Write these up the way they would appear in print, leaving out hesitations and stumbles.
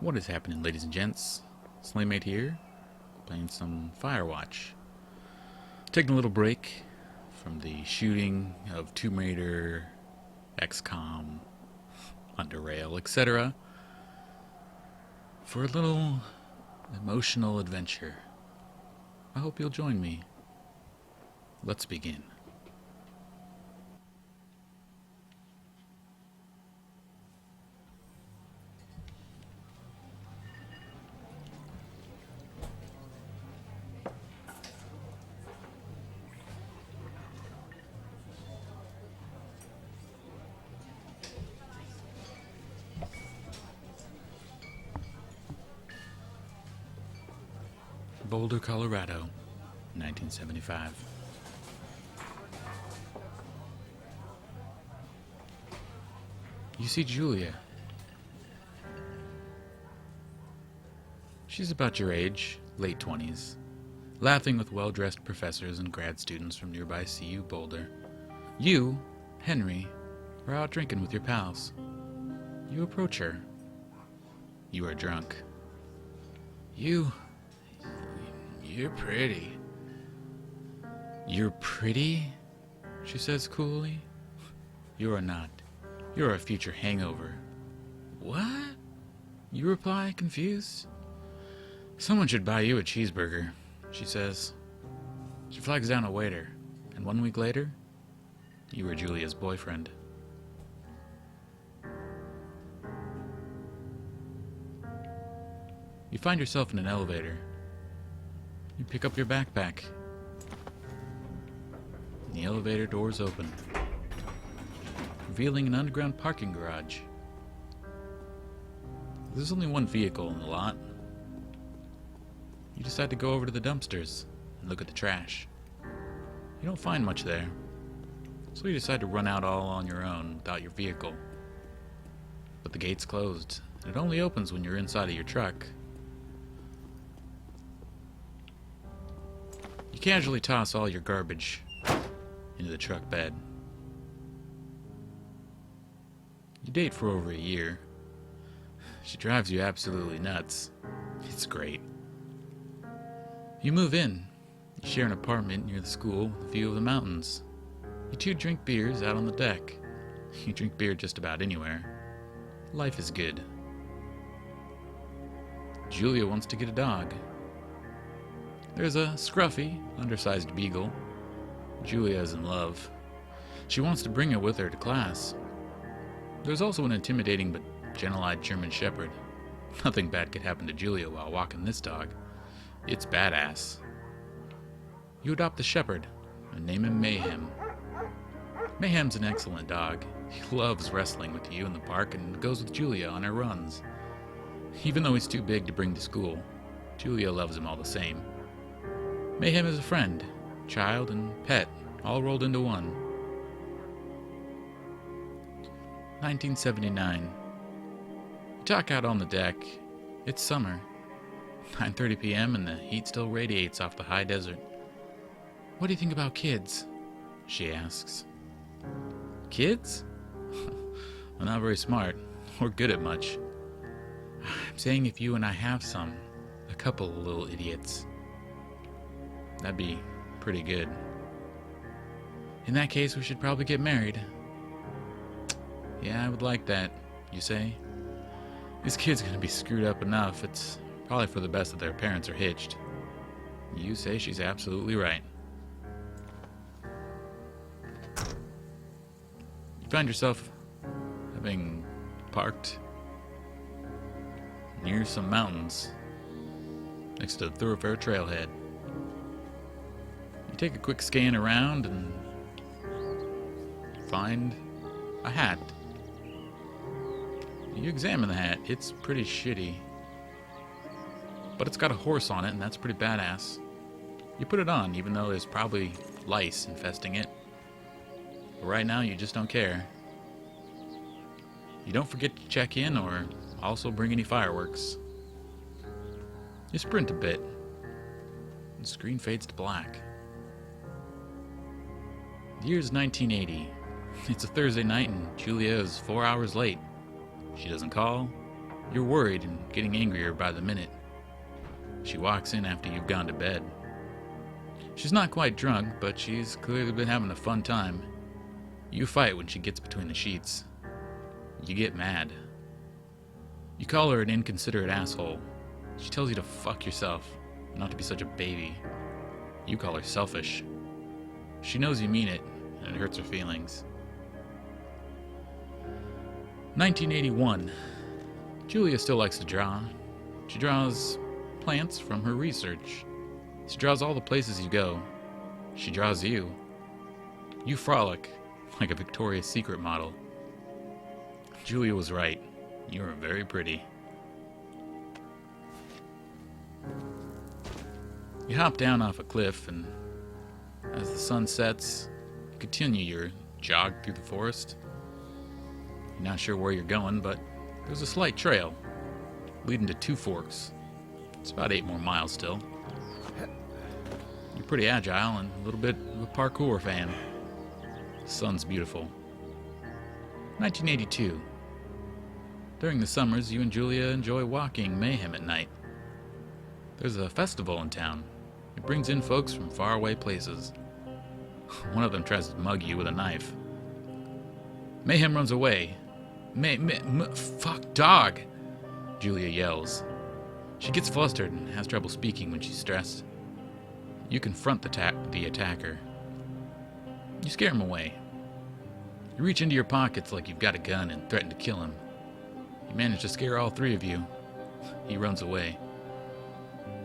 What is happening, ladies and gents? Slaymate here, playing some Firewatch. Taking a little break from the shooting of Tomb Raider, XCOM, Under Rail, etc. for a little emotional adventure. I hope you'll join me. Let's begin. Boulder, Colorado, 1975. You see Julia. She's about your age, late 20s, laughing with well-dressed professors and grad students from nearby CU Boulder. You, Henry, are out drinking with your pals. You approach her. You are drunk. You're pretty. You're pretty? She says coolly. You are not. You're a future hangover. What? You reply, confused. Someone should buy you a cheeseburger, she says. She flags down a waiter, and 1 week later, you are Julia's boyfriend. You find yourself in an elevator. You pick up your backpack. The elevator doors open, revealing an underground parking garage. There's only one vehicle in the lot. You decide to go over to the dumpsters and look at the trash. You don't find much there, so you decide to run out all on your own without your vehicle. But the gate's closed, and it only opens when you're inside of your truck. You casually toss all your garbage into the truck bed. You date for over a year. She drives you absolutely nuts. It's great. You move in. You share an apartment near the school with a view of the mountains. You two drink beers out on the deck. You drink beer just about anywhere. Life is good. Julia wants to get a dog. There's a scruffy, undersized beagle. Julia is in love. She wants to bring it with her to class. There's also an intimidating but gentle-eyed German shepherd. Nothing bad could happen to Julia while walking this dog. It's badass. You adopt the shepherd and name him Mayhem. Mayhem's an excellent dog. He loves wrestling with you in the park and goes with Julia on her runs. Even though he's too big to bring to school, Julia loves him all the same. Mayhem is a friend, child, and pet, all rolled into one. 1979. You talk out on the deck. It's summer. 9:30 p.m. and the heat still radiates off the high desert. What do you think about kids? She asks. Kids? Well, not very smart, or good at much. I'm saying if you and I have some, a couple of little idiots. That'd be pretty good. In that case, we should probably get married. Yeah, I would like that, you say. This kid's gonna be screwed up enough. It's probably for the best that their parents are hitched. You say she's absolutely right. You find yourself having parked near some mountains next to the thoroughfare trailhead. You take a quick scan around and find a hat. You examine the hat. It's pretty shitty, but it's got a horse on it, and that's pretty badass. You put it on, even though there's probably lice infesting it. But right now, you just don't care. You don't forget to check in or also bring any fireworks. You sprint a bit. The screen fades to black. The year's 1980. It's a Thursday night and Julia is 4 hours late. She doesn't call, You're worried and getting angrier by the minute. She walks in after you've gone to bed. She's not quite drunk, but she's clearly been having a fun time. You fight when she gets between the sheets. You get mad. You call her an inconsiderate asshole. She tells you to fuck yourself, not to be such a baby. You call her selfish. She knows you mean it, and it hurts her feelings. 1981. Julia still likes to draw. She draws plants from her research. She draws all the places you go. She draws you. You frolic like a Victoria's Secret model. Julia was right. You are very pretty. You hop down off a cliff, and as the sun sets, you continue your jog through the forest. You're not sure where you're going, but there's a slight trail leading to two forks. It's about 8 more miles still. You're pretty agile and a little bit of a parkour fan. The sun's beautiful. 1982. During the summers, you and Julia enjoy walking Mayhem at night. There's a festival in town. It brings in folks from faraway places. One of them tries to mug you with a knife. Mayhem runs away. Fuck, dog! Julia yells. She gets flustered and has trouble speaking when she's stressed. You confront the attacker. You scare him away. You reach into your pockets like you've got a gun and threaten to kill him. You manage to scare all 3 of you. He runs away.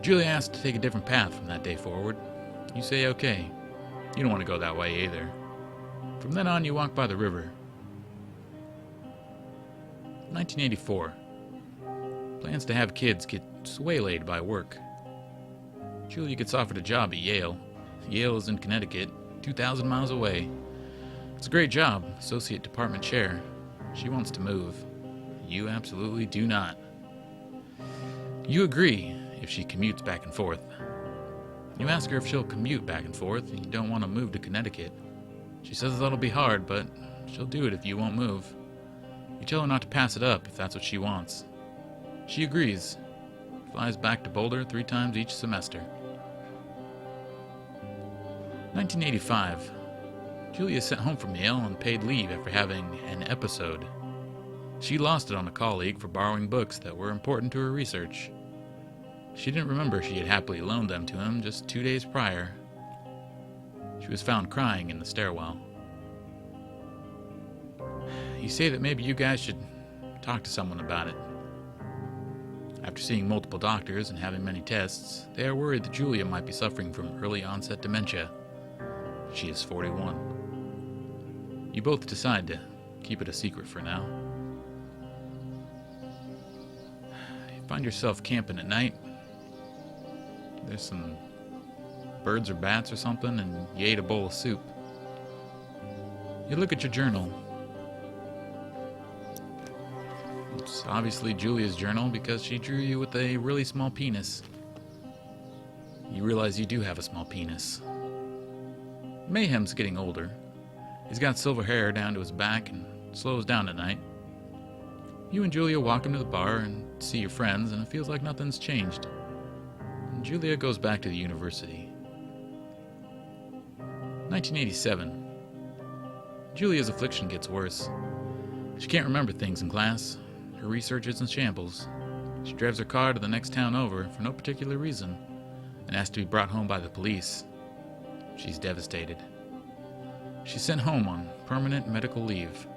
Julia asks to take a different path from that day forward. You say okay. You don't want to go that way either. From then on, you walk by the river. 1984. Plans to have kids get waylaid by work. Julia gets offered a job at Yale. Yale is in Connecticut, 2,000 miles away. It's a great job, associate department chair. She wants to move. You absolutely do not. You agree if she commutes back and forth. You ask her if she'll commute back and forth and you don't want to move to Connecticut. She says that'll be hard, but she'll do it if you won't move. You tell her not to pass it up if that's what she wants. She agrees. Flies back to Boulder 3 times each semester. 1985. Julia sent home from Yale on paid leave after having an episode. She lost it on a colleague for borrowing books that were important to her research. She didn't remember she had happily loaned them to him just 2 days prior. She was found crying in the stairwell. You say that maybe you guys should talk to someone about it. After seeing multiple doctors and having many tests, they are worried that Julia might be suffering from early onset dementia. She is 41. You both decide to keep it a secret for now. You find yourself camping at night. There's some birds or bats or something, and you ate a bowl of soup. You look at your journal. It's obviously Julia's journal because she drew you with a really small penis. You realize you do have a small penis. Mayhem's getting older. He's got silver hair down to his back and slows down at night. You and Julia walk him to the bar and see your friends, and it feels like nothing's changed. And Julia goes back to the university. 1987. Julia's affliction gets worse. She can't remember things in class. Her research is in shambles. She drives her car to the next town over for no particular reason and asks to be brought home by the police. She's devastated. She's sent home on permanent medical leave.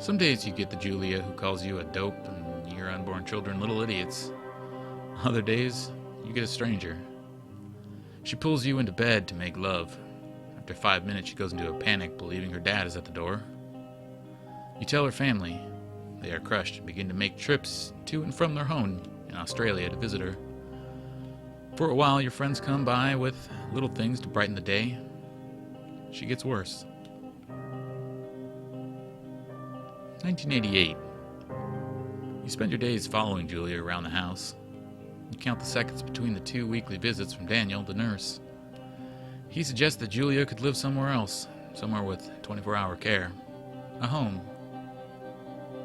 Some days you get the Julia who calls you a dope and your unborn children little idiots. Other days, you get a stranger. She pulls you into bed to make love. After 5 minutes, she goes into a panic, believing her dad is at the door. You tell her family. They are crushed and begin to make trips to and from their home in Australia to visit her. For a while, your friends come by with little things to brighten the day. She gets worse. 1988. You spend your days following Julia around the house. You count the seconds between the 2 weekly visits from Daniel, the nurse. He suggests that Julia could live somewhere else, somewhere with 24-hour care. A home.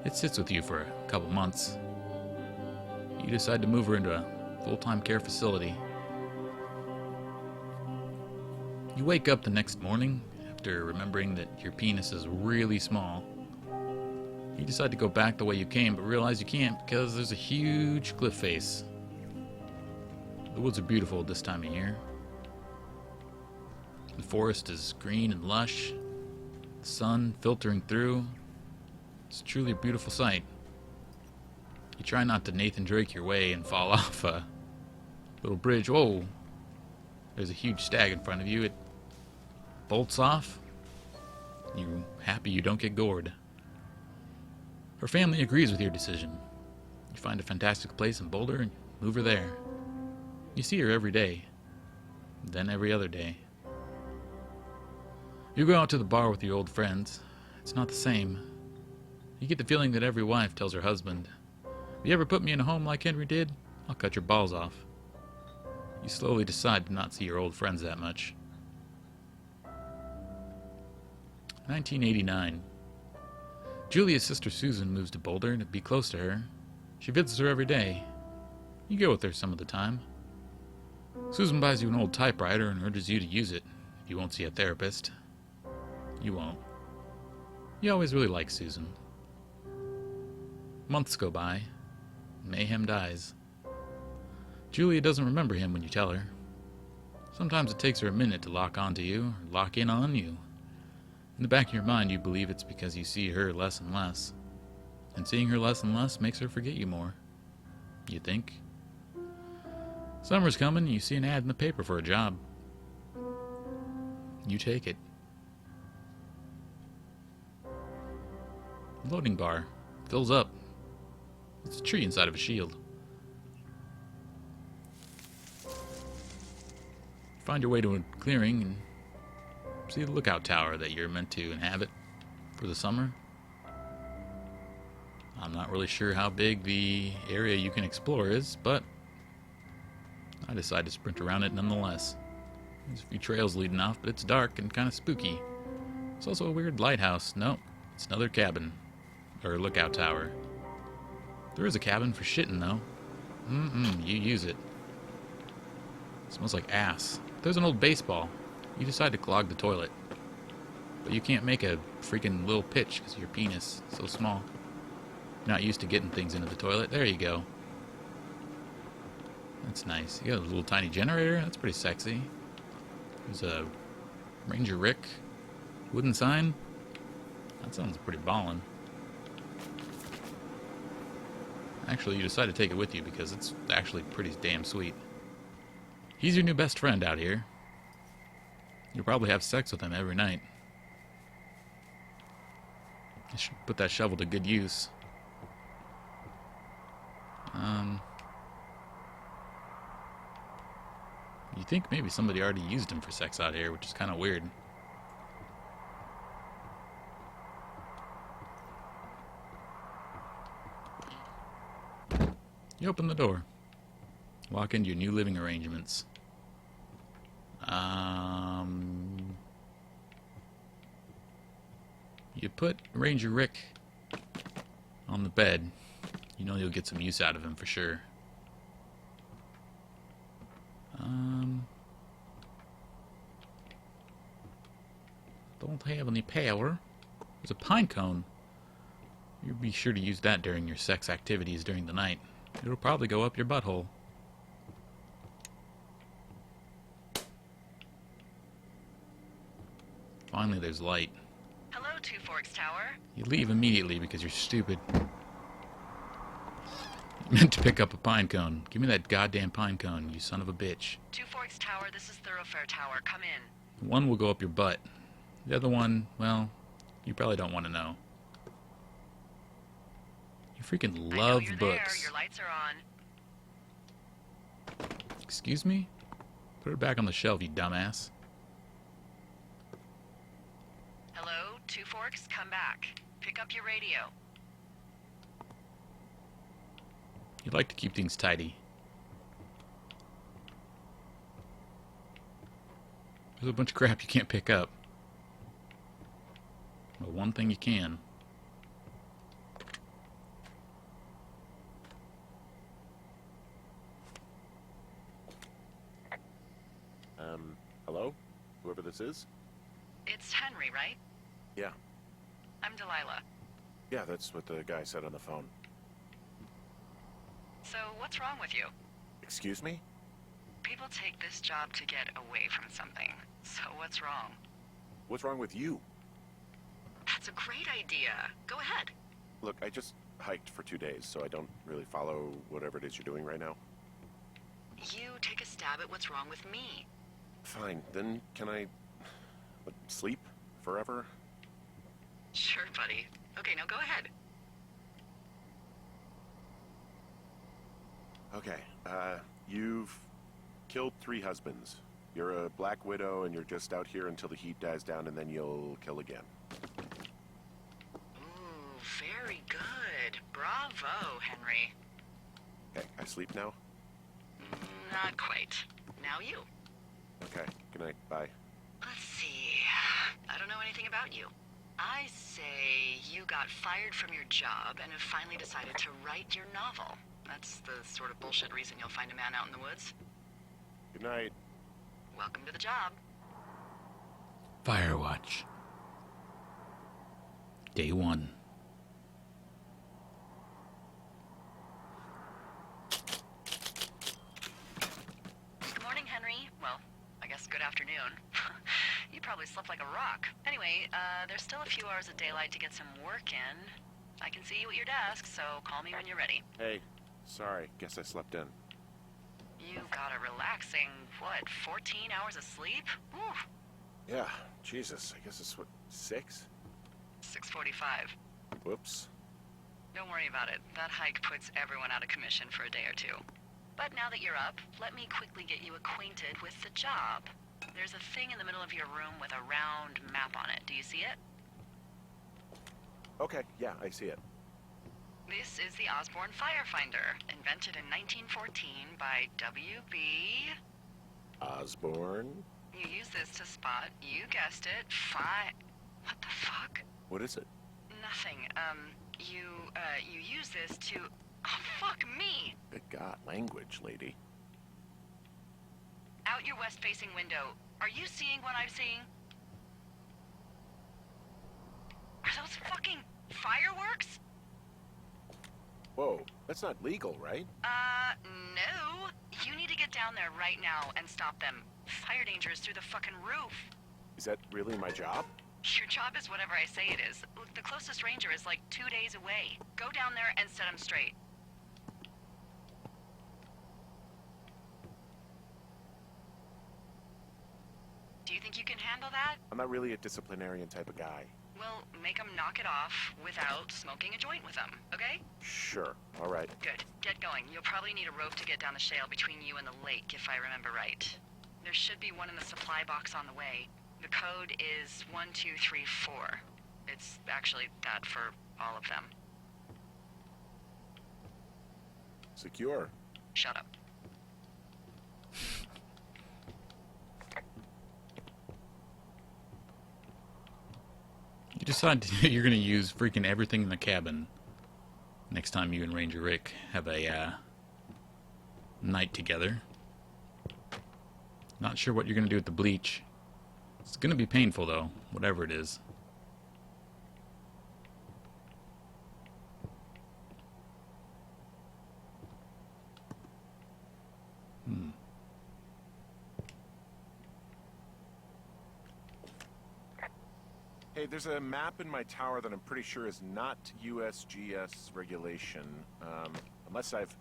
It sits with you for a couple months. You decide to move her into a full-time care facility. You wake up the next morning after remembering that your penis is really small. You decide to go back the way you came, but realize you can't because there's a huge cliff face. The woods are beautiful this time of year. The forest is green and lush, the sun filtering through. It's truly a beautiful sight. You try not to Nathan Drake your way and fall off a little bridge. Whoa! There's a huge stag in front of you. It bolts off. You're happy you don't get gored. Her family agrees with your decision. You find a fantastic place in Boulder and move her there. You see her every day, then every other day. You go out to the bar with your old friends. It's not the same. You get the feeling that every wife tells her husband, "If you ever put me in a home like Henry did, I'll cut your balls off." You slowly decide to not see your old friends that much. 1989. Julia's sister Susan moves to Boulder to be close to her. She visits her every day. You go with her some of the time. Susan buys you an old typewriter and urges you to use it if you won't see a therapist. You won't. You always really like Susan. Months go by. Mayhem dies. Julia doesn't remember him when you tell her. Sometimes it takes her a minute to lock onto you, or lock in on you. In the back of your mind, you believe it's because you see her less and less. And seeing her less and less makes her forget you more. You think. Summer's coming, you see an ad in the paper for a job. You take it. Loading bar. Fills up. It's a tree inside of a shield. Find your way to a clearing and see the lookout tower that you're meant to inhabit for the summer. I'm not really sure how big the area you can explore is, but I decide to sprint around it nonetheless. There's a few trails leading off, but it's dark and kind of spooky. It's also a weird lighthouse. Nope, it's another cabin. Or lookout tower. There is a cabin for shitting, though. You use it. It smells like ass. There's an old baseball. You decide to clog the toilet. But you can't make a freaking little pitch because your penis is so small. You're not used to getting things into the toilet. There you go. That's nice. You got a little tiny generator. That's pretty sexy. There's a Ranger Rick wooden sign. That sounds pretty ballin'. Actually, you decide to take it with you because it's actually pretty damn sweet. He's your new best friend out here. You'll probably have sex with him every night. You should put that shovel to good use. You think maybe somebody already used him for sex out here, which is kind of weird. You open the door. Walk into your new living arrangements. You put Ranger Rick on the bed. You know you'll get some use out of him for sure. Don't have any power. There's a pine cone. You'll be sure to use that during your sex activities during the night. It'll probably go up your butthole. Finally, there's light. Hello, Two Forks Tower. You leave immediately because you're stupid. You meant to pick up a pine cone. Give me that goddamn pine cone, you son of a bitch. Two Forks Tower, this is Thoroughfare Tower. Come in. One will go up your butt. The other one, well, you probably don't want to know. You freaking love I know you're books. There. Your lights are on. Excuse me? Put her back on the shelf, you dumbass. Hello, Two Forks, come back. Pick up your radio. You like to keep things tidy. There's a bunch of crap you can't pick up. But one thing you can. this is? It's Henry, right? Yeah. I'm Delilah. Yeah, that's what the guy said on the phone. So, what's wrong with you? Excuse me? People take this job to get away from something. So, what's wrong? What's wrong with you? That's a great idea. Go ahead. Look, I just hiked for 2 days, so I don't really follow whatever it is you're doing right now. You take a stab at what's wrong with me. Fine, then can I... sleep? Forever? Sure, buddy. Okay, now go ahead. Okay, you've killed 3 husbands. You're a black widow and you're just out here until the heat dies down and then you'll kill again. Ooh, very good. Bravo, Henry. Okay, I sleep now? Not quite. Now you. Okay, good night, bye. Let's see. I don't know anything about you. I say you got fired from your job and have finally decided to write your novel. That's the sort of bullshit reason you'll find a man out in the woods. Good night. Welcome to the job. Firewatch. Day 1. Good morning, Henry. Well, I guess good afternoon. You probably slept like a rock. Anyway, there's still a few hours of daylight to get some work in. I can see you at your desk, so call me when you're ready. Hey, sorry, guess I slept in. You got a relaxing, 14 hours of sleep? Whew. Yeah, Jesus, I guess it's what, 6? 6:45. Whoops. Don't worry about it. That hike puts everyone out of commission for a day or two. But now that you're up, let me quickly get you acquainted with the job. There's a thing in the middle of your room with a round map on it. Do you see it? Okay, yeah, I see it. This is the Osborne Firefinder, invented in 1914 by W.B. Osborne? You use this to spot, you guessed it, What the fuck? What is it? Nothing. You use this to... Oh, fuck me! Good God, language, lady. Out your west-facing window. Are you seeing what I'm seeing? Are those fucking fireworks? Whoa, that's not legal, right? No. You need to get down there right now and stop them. Fire danger is through the fucking roof. Is that really my job? Your job is whatever I say it is. Look, the closest ranger is like 2 days away. Go down there and set him straight. Do you think you can handle that? I'm not really a disciplinarian type of guy. Well, make him knock it off without smoking a joint with him, okay? Sure, all right. Good. Get going. You'll probably need a rope to get down the shale between you and the lake, if I remember right. There should be one in the supply box on the way. The code is 1234. It's actually that for all of them. Secure. Shut up. You decide you're going to use freaking everything in the cabin next time you and Ranger Rick have a night together. Not sure what you're going to do with the bleach. It's going to be painful, though, whatever it is. Hey, there's a map in my tower that I'm pretty sure is not USGS regulation. Unless I've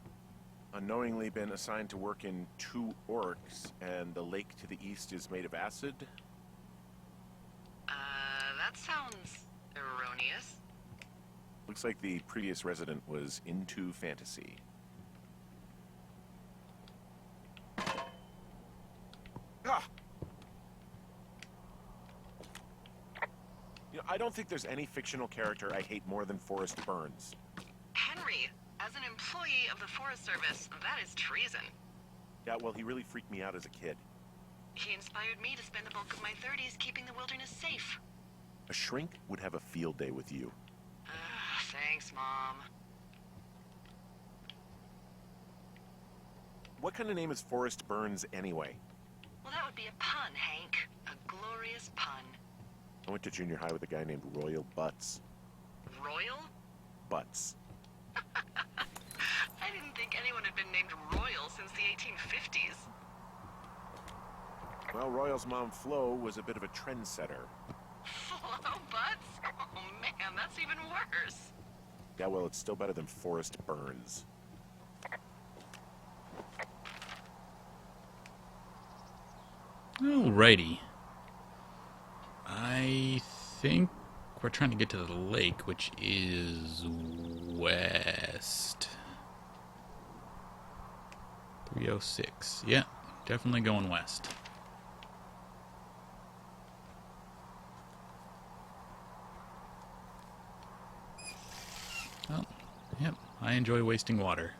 unknowingly been assigned to work in 2 orcs, and the lake to the east is made of acid. That sounds erroneous. Looks like the previous resident was into fantasy. Ah! You know, I don't think there's any fictional character I hate more than Forrest Burns. Henry, as an employee of the Forest Service, that is treason. Yeah, well, he really freaked me out as a kid. He inspired me to spend the bulk of my 30s keeping the wilderness safe. A shrink would have a field day with you. Thanks, Mom. What kind of name is Forrest Burns anyway? Well, that would be a pun, Hank. A glorious glorious pun. I went to junior high with a guy named Royal Butts. Royal? Butts. I didn't think anyone had been named Royal since the 1850s. Well, Royal's mom, Flo, was a bit of a trendsetter. Flo Butts? Oh man, that's even worse. Yeah, well, it's still better than Forrest Burns. Alrighty. I think we're trying to get to the lake, which is west. 306. Yeah, definitely going west. Oh, yep. I enjoy wasting water.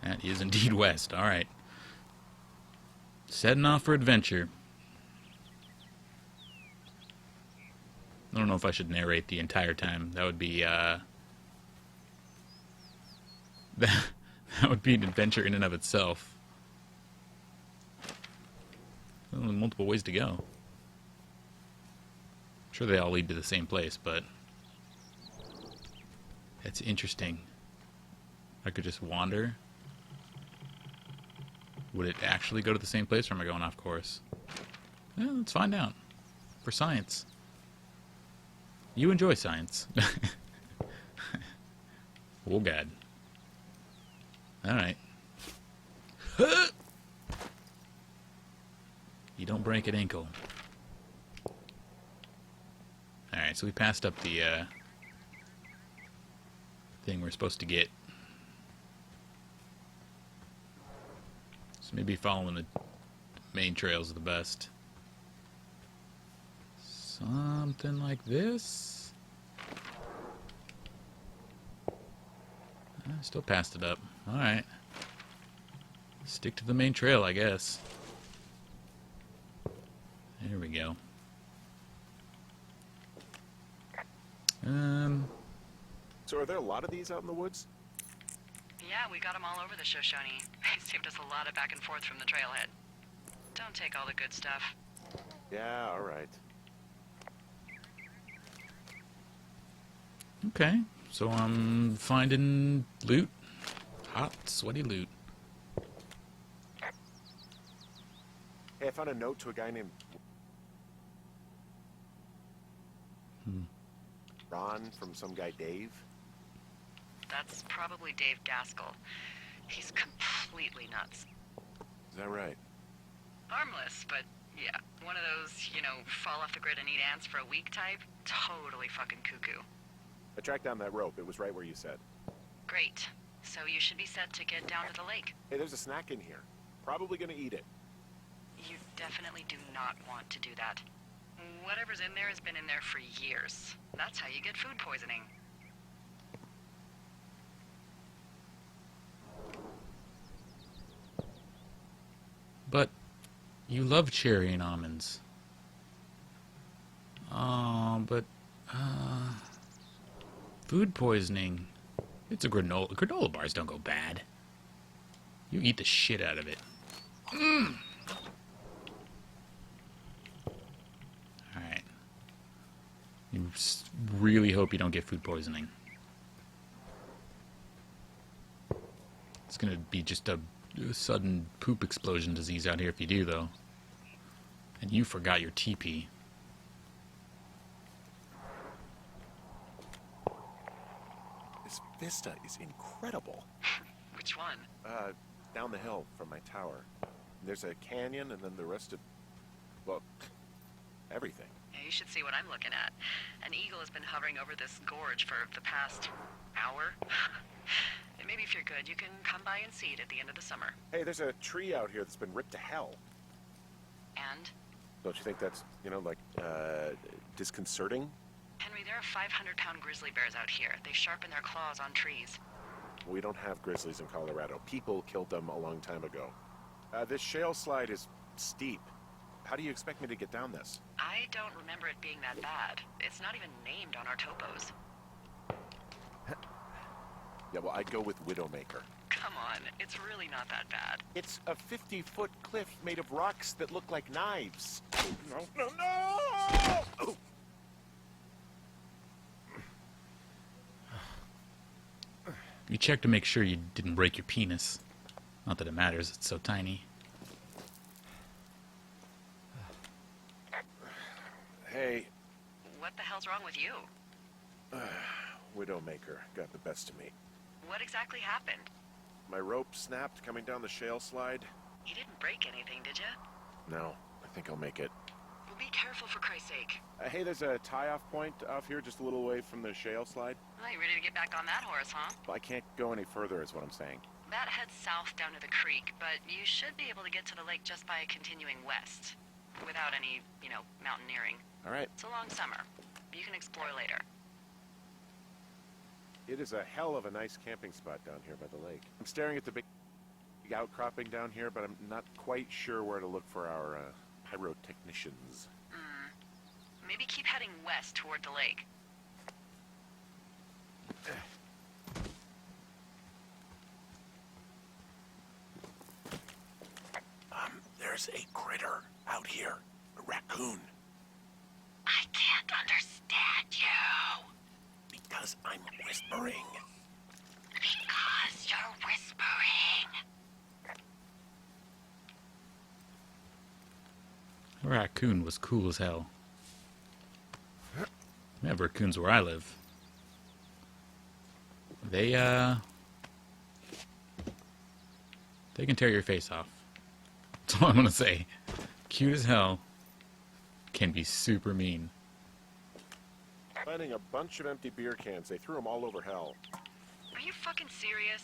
That is indeed west. Alright. Setting off for adventure. I don't know if I should narrate the entire time. That would be, that would be an adventure in and of itself. Well, multiple ways to go. I'm sure they all lead to the same place, but that's interesting. I could just wander. Would it actually go to the same place, or am I going off course? Well, let's find out. For science. You enjoy science. Oh, God. Alright. You don't break an ankle. Alright, so we passed up the thing we're supposed to get. So maybe following the main trails is the best. Something like this. I still passed it up. Alright. Stick to the main trail, I guess. There we go. So are there a lot of these out in the woods? Yeah, we got them all over the Shoshone. They saved us a lot of back and forth from the trailhead. Don't take all the good stuff. Yeah, all right. Okay, so I'm finding loot. Hot, sweaty loot. Hey, I found a note to a guy named Ron from some guy Dave. That's probably Dave Gaskell. He's completely nuts. Is that right? Harmless, but yeah, one of those, you know, fall off the grid and eat ants for a week type. Totally fucking cuckoo. I tracked down that rope. It was right where you said. Great. So you should be set to get down to the lake. Hey, there's a snack in here. Probably gonna eat it. You definitely do not want to do that. Whatever's in there has been in there for years. That's how you get food poisoning. But you love cherry and almonds. Oh, but food poisoning. It's a granola. Granola bars don't go bad. You eat the shit out of it. Alright. You really hope you don't get food poisoning. It's gonna be just a sudden poop explosion disease out here if you do, though. And you forgot your teepee. This vista is incredible. Which one? Down the hill from my tower. There's a canyon and then the rest of, well, everything. Yeah, you should see what I'm looking at. An eagle has been hovering over this gorge for the past hour. And maybe if you're good, you can come by and see it at the end of the summer. Hey, there's a tree out here that's been ripped to hell. And? Don't you think that's, you know, like, disconcerting? Henry, there are 500-pound grizzly bears out here. They sharpen their claws on trees. We don't have grizzlies in Colorado. People killed them a long time ago. This shale slide is steep. How do you expect me to get down this? I don't remember it being that bad. It's not even named on our topos. Yeah, well, I'd go with Widowmaker. Come on. on. It's really not that bad. It's a 50-foot cliff made of rocks that look like knives. No, no, no! Oh. You checked to make sure you didn't break your penis. Not that it matters, it's so tiny. Hey, What the hell's wrong with you? Widowmaker got the best of me. What exactly happened? My rope snapped coming down the shale slide. You didn't break anything, did you? No, I think I'll make it. Well, be careful for Christ's sake. Hey, there's a tie-off point off here just a little away from the shale slide. Well, you ready to get back on that horse, huh? I can't go any further is what I'm saying. That heads south down to the creek, but you should be able to get to the lake just by continuing west. Without any, mountaineering. All right. It's a long summer. You can explore later. It is a hell of a nice camping spot down here by the lake. I'm staring at the big outcropping down here, but I'm not quite sure where to look for our pyrotechnicians. Maybe keep heading west toward the lake. There's a critter out here. A raccoon. I can't understand you. Because I'm whispering. Because you're whispering. A raccoon was cool as hell. We have raccoons where I live. They can tear your face off. That's all I'm gonna say. Cute as hell. Can be super mean. Finding a bunch of empty beer cans. They threw them all over hell. Are you fucking serious?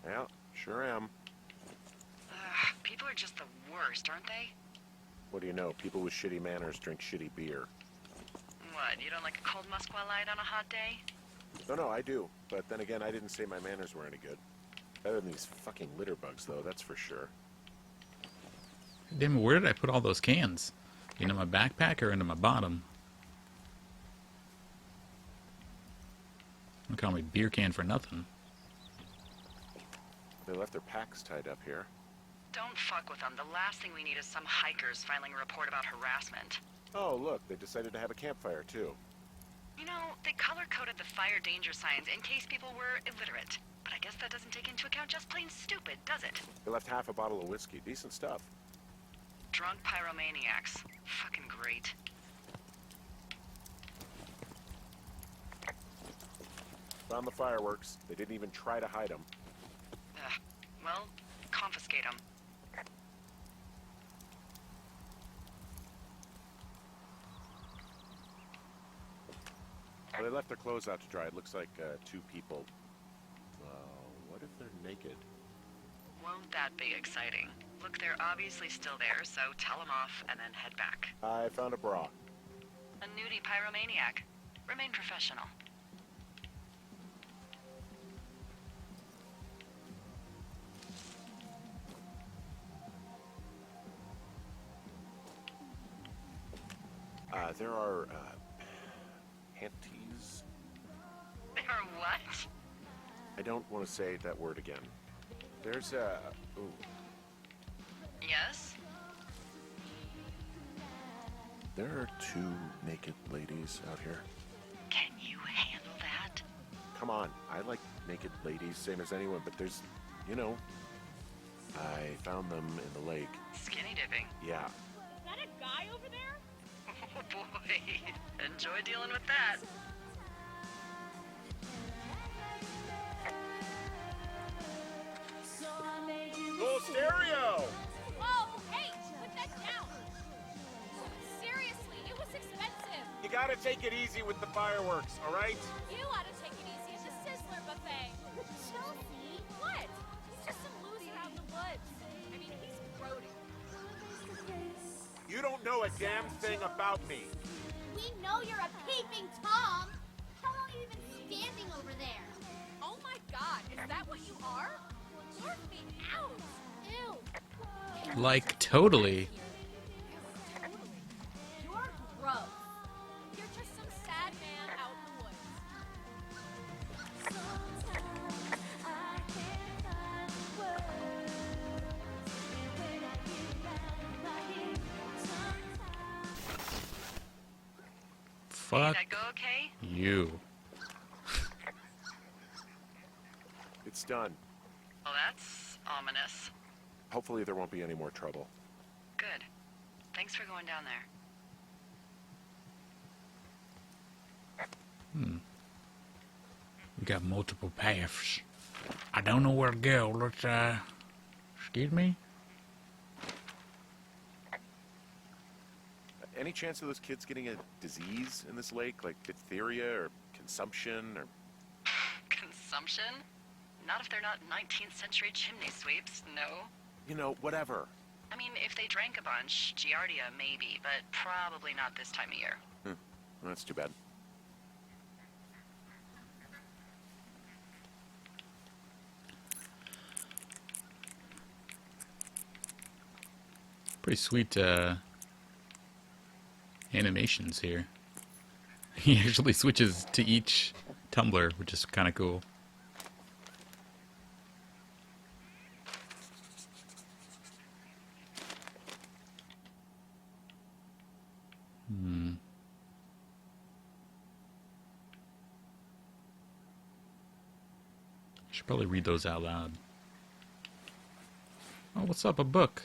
Yeah, sure am. People are just the worst, aren't they? What do you know? People with shitty manners drink shitty beer. What, you don't like a cold Musqua Light on a hot day? No, I do. But then again, I didn't say my manners were any good. Better than these fucking litter bugs, though, that's for sure. Damn it, where did I put all those cans? Into my backpack or into my bottom? Don't call me beer can for nothing. They left their packs tied up here. Don't fuck with them. The last thing we need is some hikers filing a report about harassment. Oh, look, they decided to have a campfire, too. You know, they color-coded the fire danger signs in case people were illiterate. But I guess that doesn't take into account just plain stupid, does it? They left half a bottle of whiskey. Decent stuff. Drunk pyromaniacs. Fucking great. Found the fireworks. They didn't even try to hide them. Well, confiscate them. Well, they left their clothes out to dry. It looks like 2 people. What if they're naked? Won't that be exciting? Look, they're obviously still there, so tell them off and then head back. I found a bra. A nudie pyromaniac. Remain professional. There are, panties? They're what? I don't want to say that word again. There's a... Ooh. Yes? There are 2 naked ladies out here. Can you handle that? Come on, I like naked ladies, same as anyone, but there's, I found them in the lake. Skinny dipping. Yeah. Is that a guy over there? Oh boy. Enjoy dealing with that. Full stereo! Oh, hey, put that down. Seriously, it was expensive. You gotta take it easy with the fireworks, all right? You ought to take it easy at the Sizzler buffet. Chelsea? What? He's just some loser out in the woods. I mean, he's grody. You don't know a damn thing about me. We know you're a peeping Tom. How long are you even standing over there? Oh my God, is that what you are? Work me out. Ew. Like, totally. You're gross. You're just some sad man out in the woods. Fuck that go okay? you. It's done. Well, that's ominous. Hopefully there won't be any more trouble. Good. Thanks for going down there. We got multiple paths. I don't know where to go. Let's, excuse me? Any chance of those kids getting a disease in this lake, like diphtheria or consumption or... Consumption? Not if they're not 19th century chimney sweeps, no. You know, whatever. I mean, if they drank a bunch, Giardia maybe, but probably not this time of year. Well, that's too bad. Pretty sweet, animations here. He actually switches to each tumbler, which is kind of cool. Should probably read those out loud. Oh, what's up? A book.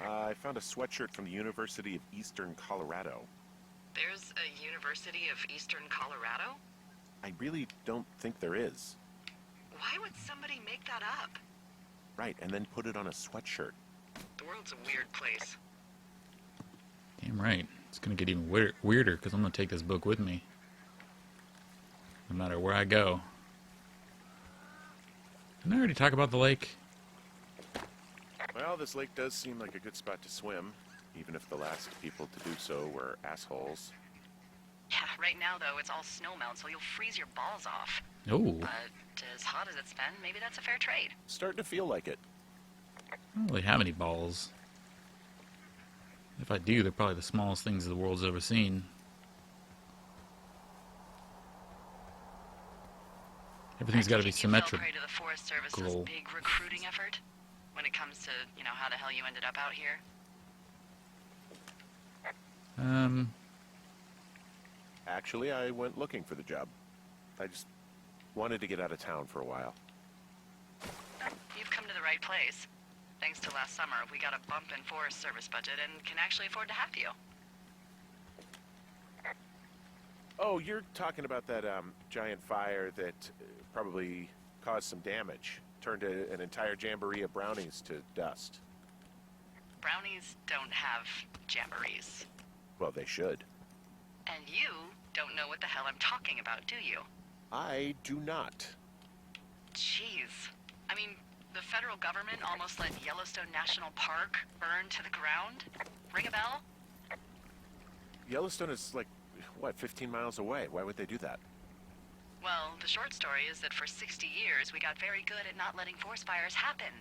I found a sweatshirt from the University of Eastern Colorado. There's a University of Eastern Colorado? I really don't think there is. Why would somebody make that up? Right, and then put it on a sweatshirt. The world's a weird place. Damn right. It's gonna get even weirder because I'm gonna take this book with me. No matter where I go. Didn't I already talk about the lake? Well, this lake does seem like a good spot to swim, even if the last people to do so were assholes. Yeah, right now, though, it's all snowmelt, so you'll freeze your balls off. Oh. But as hot as it's been, maybe that's a fair trade. Starting to feel like it. I don't really have any balls. If I do, they're probably the smallest things the world's ever seen. Everything's got to be symmetrical. You fell prey to the Forest Service's big recruiting effort when it comes to, you know, how the hell you ended up out here. Actually, I went looking for the job. I just wanted to get out of town for a while. You've come to the right place. Thanks to last summer, we got a bump in Forest Service budget and can actually afford to have you. Oh, you're talking about that giant fire that probably caused some damage. Turned an entire jamboree of brownies to dust. Brownies don't have jamborees. Well, they should. And you don't know what the hell I'm talking about, do you? I do not. Jeez. I mean, the federal government almost let Yellowstone National Park burn to the ground? Ring a bell? Yellowstone is like, what, 15 miles away? Why would they do that? Well, the short story is that for 60 years, we got very good at not letting forest fires happen.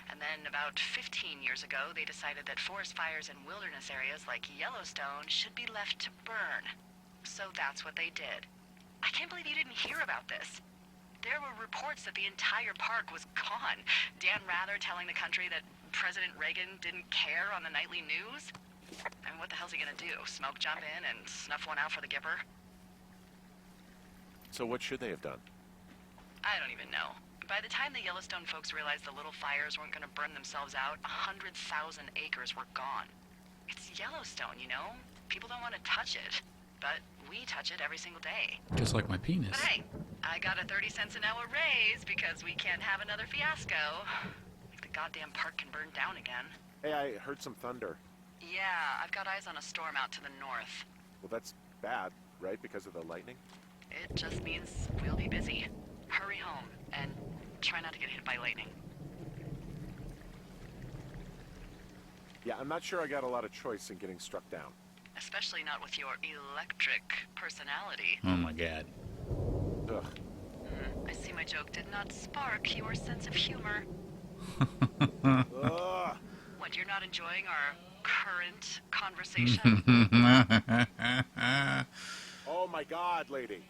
And then about 15 years ago, they decided that forest fires in wilderness areas like Yellowstone should be left to burn. So that's what they did. I can't believe you didn't hear about this. There were reports that the entire park was gone. Dan Rather telling the country that President Reagan didn't care on the nightly news. I mean, what the hell's he gonna do? Smoke jump in and snuff one out for the Gipper? So what should they have done? I don't even know. By the time the Yellowstone folks realized the little fires weren't gonna burn themselves out, 100,000 acres were gone. It's Yellowstone, you know? People don't want to touch it. But we touch it every single day. Just like my penis. But hey, I got a 30 cents an hour raise because we can't have another fiasco. Like the goddamn park can burn down again. Hey, I heard some thunder. Yeah, I've got eyes on a storm out to the north. Well, that's bad, right? Because of the lightning? It just means we'll be busy. Hurry home and try not to get hit by lightning. Yeah, I'm not sure I got a lot of choice in getting struck down. Especially not with your electric personality. Oh my god. Ugh. I see my joke did not spark your sense of humor. Ugh. What, you're not enjoying our current conversation? Oh my god, lady.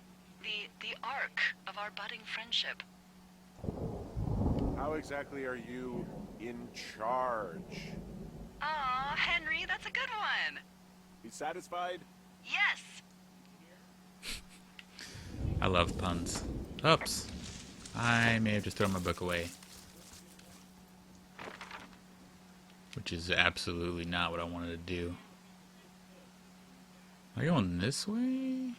The arc of our budding friendship. How exactly are you in charge? Aw, Henry, that's a good one. You satisfied? Yes. love puns. Oops. I may have just thrown my book away. Which is absolutely not what I wanted to do. Am I going this way?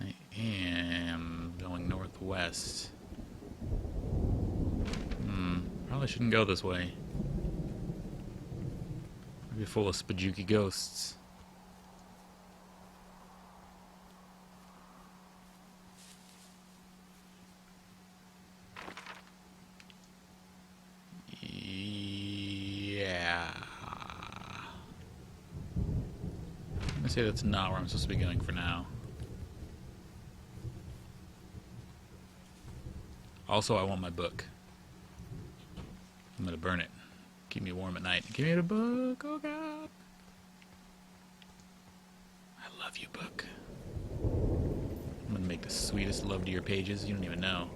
I am going northwest. Probably shouldn't go this way. Maybe full of spooky ghosts. Yeah. I'm gonna say that's not where I'm supposed to be going for now. Also, I want my book. I'm gonna burn it. Keep me warm at night. Give me the book. Oh God. I love you, book. I'm gonna make the sweetest love to your pages. You don't even know.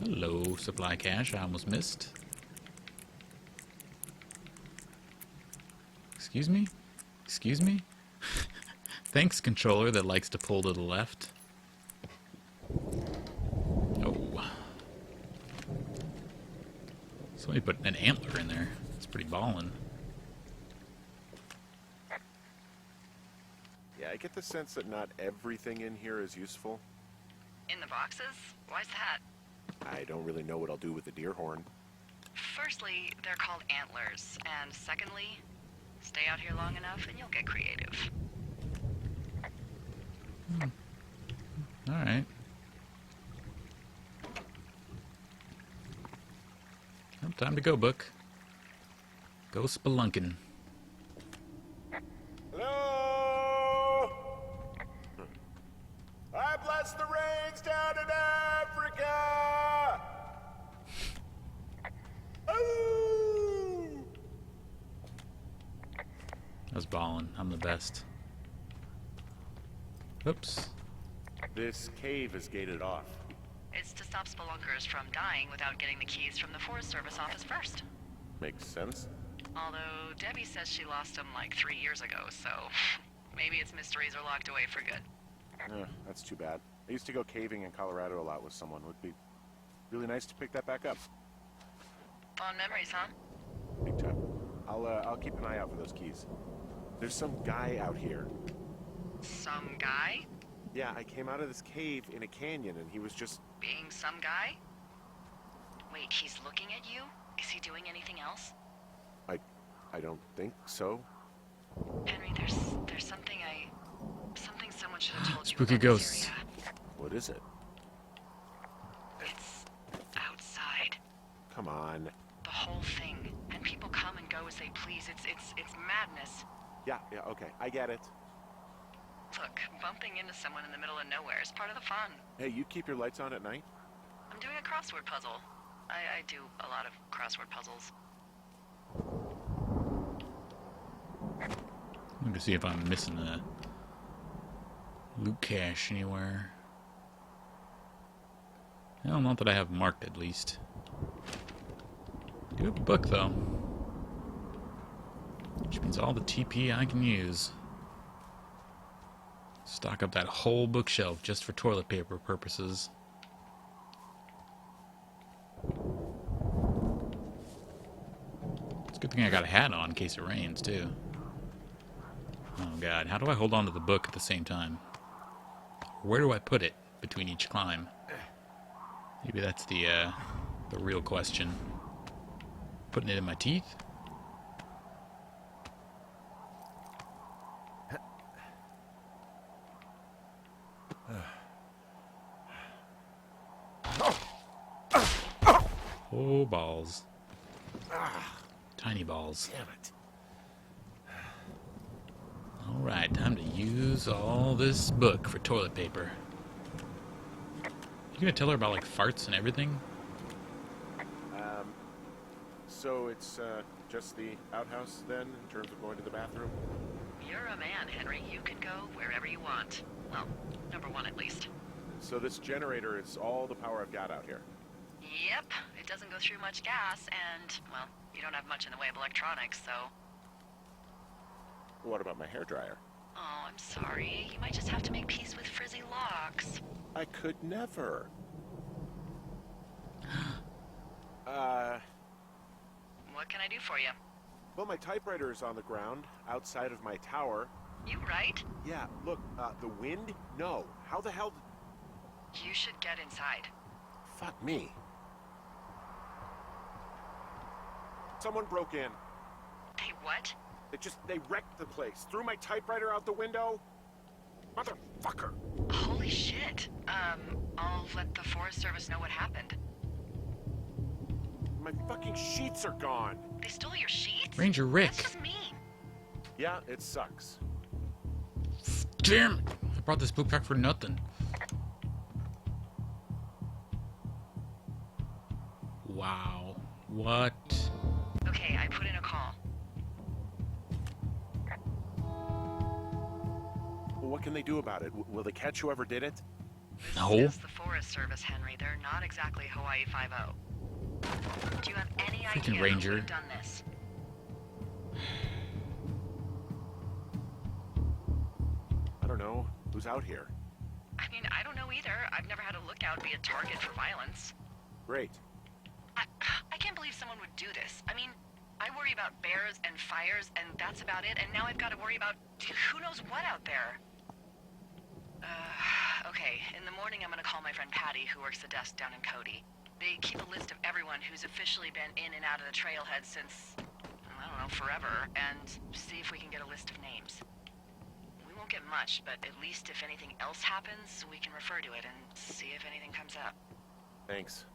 Hello, supply cache. I almost missed. Excuse me? Excuse me? Thanks, controller that likes to pull to the left. Somebody put an antler in there. It's pretty ballin'. Yeah, I get the sense that not everything in here is useful. In the boxes? Why's that? I don't really know what I'll do with the deer horn. Firstly, they're called antlers. And secondly, stay out here long enough and you'll get creative. Alright. Well, time to go, book. Go spelunking. Hello? I bless the rains down in Africa! Ooh! I was ballin'. I'm the best. Oops. This cave is gated off. It's to stop spelunkers from dying without getting the keys from the Forest Service office first. Makes sense. Although Debbie says she lost them like 3 years ago, so maybe its mysteries are locked away for good. That's too bad. I used to go caving in Colorado a lot with someone. Would be really nice to pick that back up. Fond memories, huh? Big time. I'll keep an eye out for those keys. There's some guy out here. Some guy? Yeah, I came out of this cave in a canyon and he was just... Being some guy? Wait, he's looking at you? Is he doing anything else? I don't think so. Henry, there's something someone should have told you Spooky about this ghosts. area. What is it? It's outside. Come on. The whole thing. And people come and go as they please. It's madness. Yeah, okay. I get it. Look, bumping into someone in the middle of nowhere is part of the fun. Hey, you keep your lights on at night? I'm doing a crossword puzzle. I do a lot of crossword puzzles. Let me see if I'm missing a loot cache anywhere. Well, not that I have marked, at least. Do have a book, though. Which means all the TP I can use. Stock up that whole bookshelf just for toilet paper purposes. It's a good thing I got a hat on in case it rains, too. Oh god, how do I hold on to the book at the same time? Where do I put it between each climb? Maybe that's the real question. Putting it in my teeth? Oh, balls. Tiny balls. Damn it. Alright, time to use all this book for toilet paper. You gonna tell her about, like, farts and everything? So it's just the outhouse then, in terms of going to the bathroom? You're a man, Henry. You can go wherever you want. Well, number one at least. So this generator is all the power I've got out here. Yep, it doesn't go through much gas, and, well, you don't have much in the way of electronics, so... What about my hairdryer? Oh, I'm I'm sorry. You might just have to make peace with frizzy locks. I could never. What can I do for you? Well, my typewriter is on the ground outside of my tower. You right? Yeah, look, the wind? No. How the hell? You should get inside. Fuck me. Someone broke in. Hey, what? They wrecked the place. Threw my typewriter out the window. Motherfucker. Holy shit. I'll let the Forest Service know what happened. My fucking sheets are gone. They stole your sheets? Ranger Rick. That's just mean. Yeah, it sucks. Damn! I brought this book back for nothing. Wow. What? Okay, I put in a call. Well, what can they do about it? Will they catch whoever did it? No. This is the Forest Service, Henry. They're not exactly Hawaii 5-0. Do you have any Freaking idea Ranger. who would have done this? I don't know. Who's out here? I mean, I don't know either. I've never had a lookout be a target for violence. Great. I can't believe someone would do this. I mean, I worry about bears and fires, and that's about it, and now I've got to worry about who knows what out there. Okay, in the morning I'm gonna call my friend Patty, who works the desk down in Cody. They keep a list of everyone who's officially been in and out of the trailhead since, I don't know, forever, and see if we can get a list of names. We won't get much, but at least if anything else happens, we can refer to it and see if anything comes up. Thanks.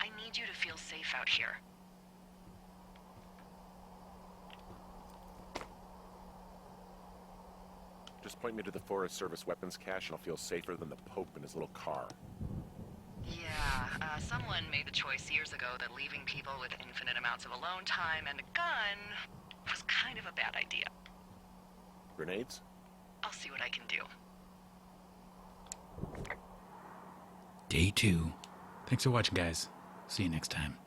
I need you to feel safe out here. Just point me to the Forest Service weapons cache and I'll feel safer than the Pope in his little car. Yeah, someone made the choice years ago that leaving people with infinite amounts of alone time and a gun was kind of a bad idea. Grenades? I'll see what I can do. Day 2. Thanks for watching, guys. See you next time.